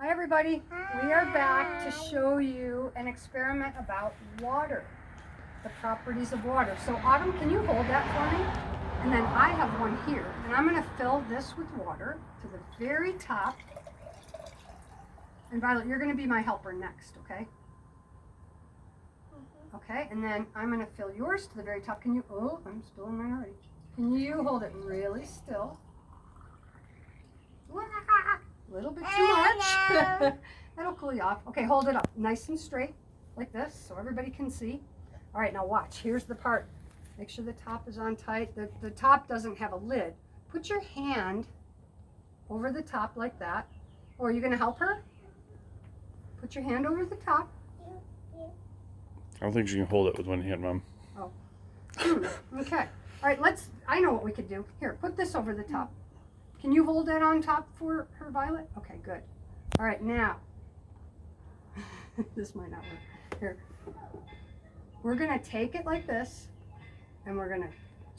Hi everybody, we are back to show you an experiment about water, the properties of water. So Autumn, can you hold that for me? And then I have one here, and I'm going to fill this with water to the very top. And Violet, you're going to be my helper next, okay? Okay, and then I'm going to fill yours to the very top. Can you, oh, I'm spilling mine already. Can you hold it really still? A little bit too much. That'll cool you off. Okay, hold it up nice and straight like this so everybody can see. All right, now watch. Here's the part. Make sure the top is on tight. The top doesn't have a lid. Put your hand over the top like that. Oh, are you going to help her? Put your hand over the top. I don't think she can hold it with one hand, Mom. Oh. Okay. All right, I know what we could do. Here, put this over the top. Can you hold that on top for her, Violet? Okay, good. All right, now. This might not work. Here. We're going to take it like this, and we're going to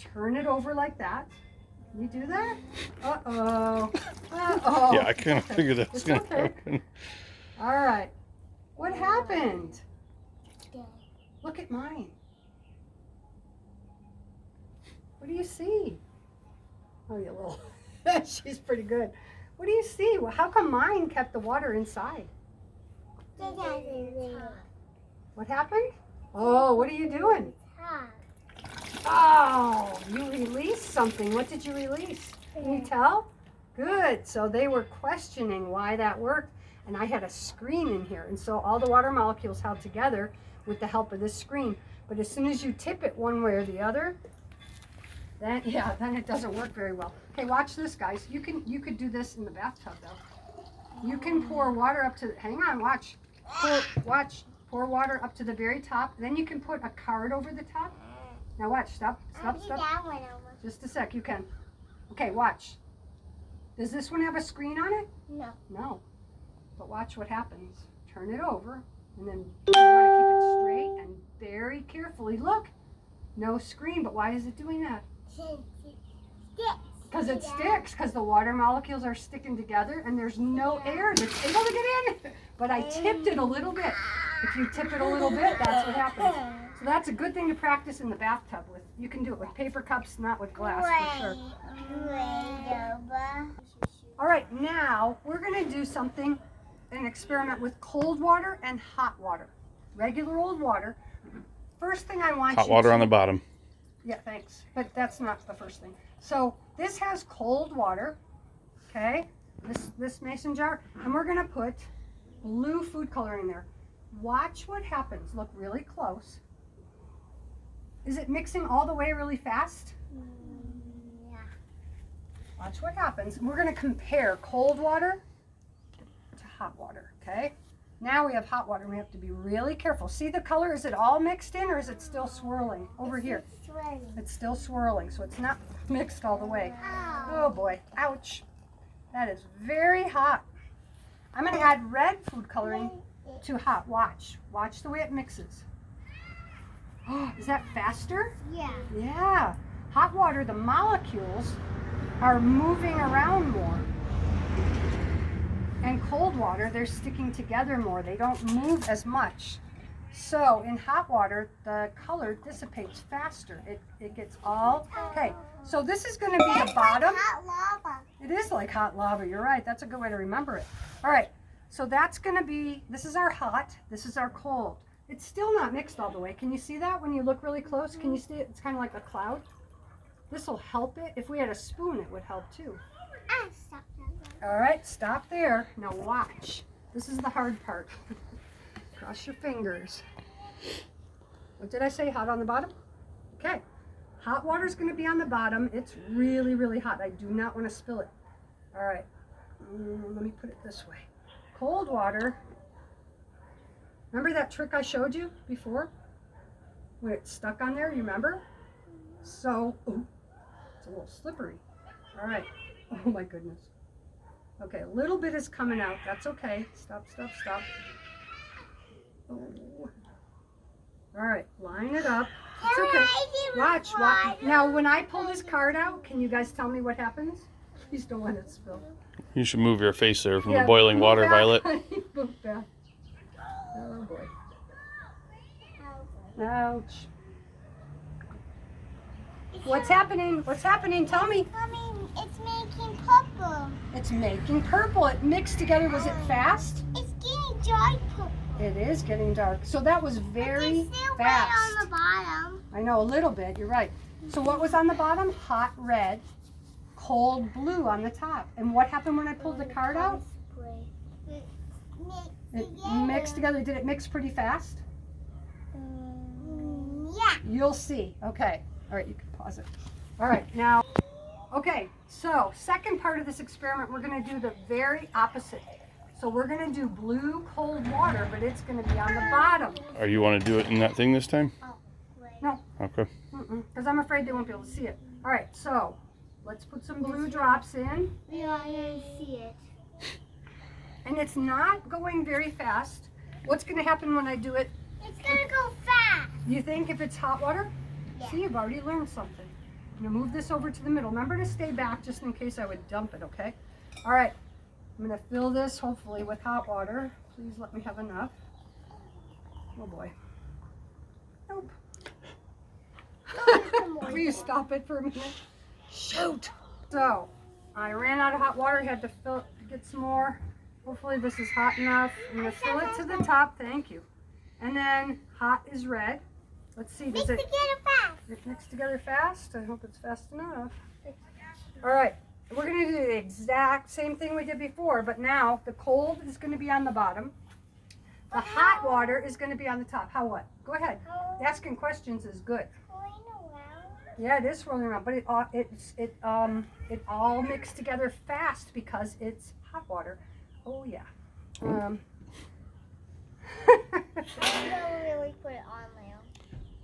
turn it over like that. Can you do that? Uh-oh. Uh-oh. Yeah, I kind of figured that was going to happen. All right. What happened? Look at mine. What do you see? Oh, you little... She's pretty good. What do you see? Well, how come mine kept the water inside? What happened? Oh, what are you doing? Oh, you released something. What did you release? Can you tell? Good. So they were questioning why that worked, and I had a screen in here, and so all the water molecules held together with the help of this screen. But as soon as you tip it one way or the other, then it doesn't work very well. Okay, watch this, guys. You could do this in the bathtub though. You can pour water up to, hang on, watch. Pour water up to the very top. Then you can put a card over the top. Now watch, stop. Just a sec, you can. Okay, watch. Does this one have a screen on it? No. No. But watch what happens. Turn it over, and then you want to keep it straight and very carefully. Look, no screen, but why is it doing that? Because it sticks, because the water molecules are sticking together and there's no air that's able to get in. But I tipped it a little bit. If you tip it a little bit, that's what happens. So that's a good thing to practice in the bathtub with. You can do it with paper cups, not with glass for sure. All right, now we're going to do something, an experiment with cold water and hot water. Regular old water. First thing I want Hot water on the bottom. Yeah, thanks. But that's not the first thing. So this has cold water, okay? This mason jar, and we're gonna put blue food coloring there. Watch what happens. Look really close. Is it mixing all the way really fast? Yeah. Watch what happens. We're gonna compare cold water to hot water, okay? Now we have hot water, and we have to be really careful. See the color? Is it all mixed in, or is it still swirling? Over here. It's still swirling, so it's not mixed all the way. Oh boy, ouch. That is very hot. I'm going to add red food coloring to hot. Watch the way it mixes. Oh, is that faster? Yeah. Yeah. Hot water, the molecules are moving around more. And cold water, they're sticking together more. They don't move as much. So in hot water, the color dissipates faster. It gets all, okay. So this is going to be the bottom. Like hot lava. It is like hot lava. You're right. That's a good way to remember it. All right. So that's going to be, this is our hot. This is our cold. It's still not mixed all the way. Can you see that when you look really close? Can you see it? It's kind of like a cloud. This will help it. If we had a spoon, it would help too. All right, stop there. Now watch. This is the hard part. Cross your fingers. What did I say? Hot on the bottom? Okay. Hot water is going to be on the bottom. It's really, really hot. I do not want to spill it. All right. Let me put it this way. Cold water. Remember that trick I showed you before? When it stuck on there, you remember? So, ooh, it's a little slippery. All right. Oh my goodness. Okay, a little bit is coming out. That's okay. Stop. Oh. All right, line it up. It's okay. Watch. Now, when I pull this card out, can you guys tell me what happens? Please don't let it spill. You should move your face there from Yeah, the boiling move water, back. Violet. Move back. Oh boy. Ouch. What's happening? What's happening? Tell me. Mommy, it's making purple. It's making purple. It mixed together. Was it fast? It's getting dark purple. It is getting dark. So that was very It's still fast. white on the bottom. I know, a little bit. You're right. So what was on the bottom? Hot red, cold blue on the top. And what happened when I pulled the card out? It mixed together. Did it mix pretty fast? Yeah. You'll see. Okay. All right, you can pause it. All right, now, okay, so second part of this experiment, we're going to do the very opposite. So we're going to do blue cold water, but it's going to be on the bottom. Or you want to do it in that thing this time? Oh, wait. No, Okay. because I'm afraid they won't be able to see it. All right, so let's put some blue drops in. We are going to see it. And it's not going very fast. What's going to happen when I do it? It's going to go fast. You think if it's hot water? Yeah. See, you've already learned something. I'm going to move this over to the middle. Remember to stay back just in case I would dump it, okay? All right. I'm going to fill this, hopefully, with hot water. Please let me have enough. Oh, boy. Nope. Will you stop it for a minute? Shoot. So, I ran out of hot water. I had to get some more. Hopefully this is hot enough. I'm going to fill it to the top. Thank you. And then hot is red. Let's see. Mix Does it together fast. mix together fast? I hope it's fast enough. All right. We're going to do the exact same thing we did before, but now the cold is going to be on the bottom. The hot water is going to be on the top. How what? Go ahead. Asking questions is good. Going around. Yeah, it is swirling around, but it all mixed together fast because it's hot water. Oh yeah. I don't really put it on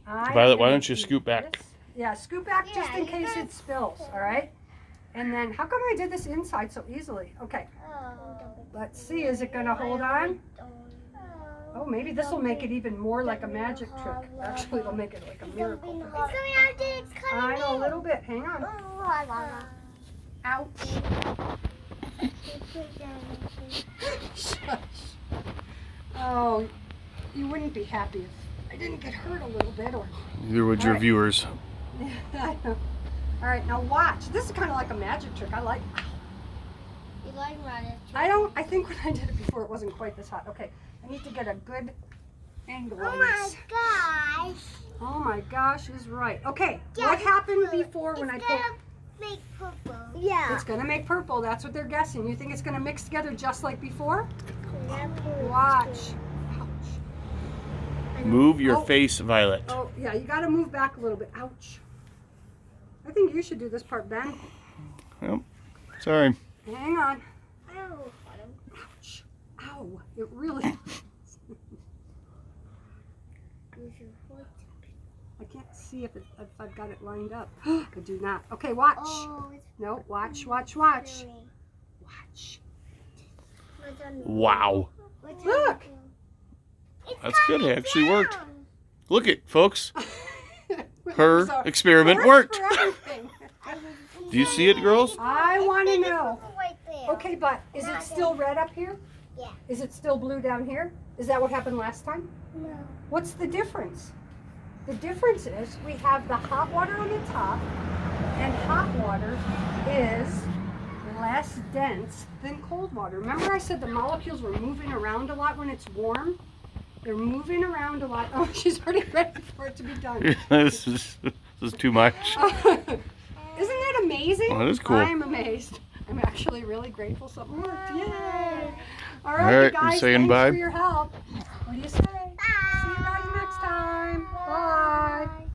now. Violet, why don't you scoot back? Yeah, scoot back just Yeah, in you case gotta it spills. All right. And then, how come I did this inside so easily? Okay. Let's see. Is it gonna hold on? Oh, maybe this will make it even more like a magic trick. Actually, it'll make it like a miracle. It's coming out, dude. It's coming I know, a little bit. Hang on. Ouch. Shush. Oh, you wouldn't be happy if I didn't get hurt a little bit, or. Neither would your Alright. viewers. I know. All right, now watch. This is kind of like a magic trick. I like. You like magic? I think when I did it before, it wasn't quite this hot. Okay, I need to get a good angle Oh on my this. gosh. Oh my gosh is right. Okay, Yeah, what happened it's before when I It's put? gonna make purple. Yeah. It's gonna make purple. That's what they're guessing. You think it's gonna mix together just like before? Watch. Ouch. Move your Oh. face, Violet. Oh yeah, you gotta move back a little bit. Ouch. I think you should do this part, Ben. Yep. Sorry. Hang on. Ow. Ouch. Ow. It really. I can't see if I've got it lined up. I do not. Okay, watch. Oh, it's No, watch. What's Watch. Wow. Look. That's good. It actually worked. Look it, folks. There's Her a experiment first worked. for everything. Do you see it, girls? I want to know. Right there. Okay, but is it still red up here? Yeah. Is it still blue down here? Is that what happened last time? No. What's the difference? The difference is we have the hot water on the top, and hot water is less dense than cold water. Remember I said the molecules were moving around a lot when it's warm? They're moving around a lot. Oh, she's already ready for it to be done. this is too much. Isn't that amazing? Oh, that is cool. I'm amazed. I'm actually really grateful something worked. Yay! All All right, right, you guys, you saying thanks bye? for your help. What do you say? See you guys next time. Bye.